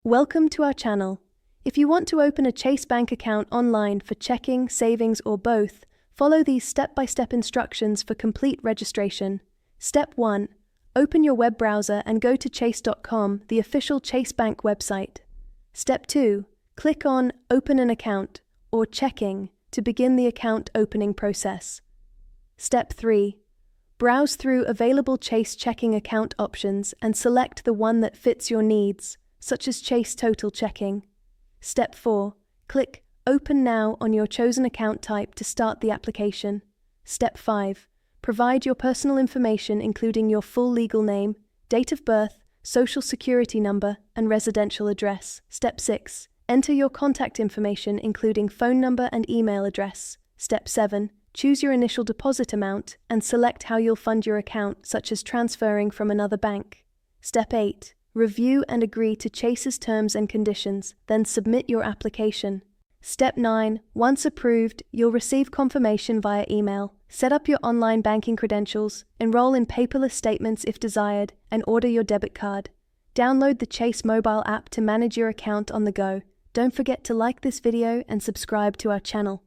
Welcome to our channel. If you want to open a Chase Bank account online for checking, savings, or both, follow these step-by-step instructions for complete registration. Step 1. Open your web browser and go to chase.com, the official Chase Bank website. Step 2. Click on Open an Account or Checking to begin the account opening process. Step 3. Browse through available Chase checking account options and select the one that fits your needs, such as Chase Total Checking. Step 4. Click Open Now on your chosen account type to start the application. Step 5. Provide your personal information including your full legal name, date of birth, social security number, and residential address. Step 6. Enter your contact information including phone number and email address. Step 7. Choose your initial deposit amount and select how you'll fund your account, such as transferring from another bank. Step 8. Review and agree to Chase's terms and conditions, then submit your application. Step 9. Once approved, you'll receive confirmation via email. Set up your online banking credentials, enroll in paperless statements if desired, and order your debit card. Download the Chase mobile app to manage your account on the go. Don't forget to like this video and subscribe to our channel.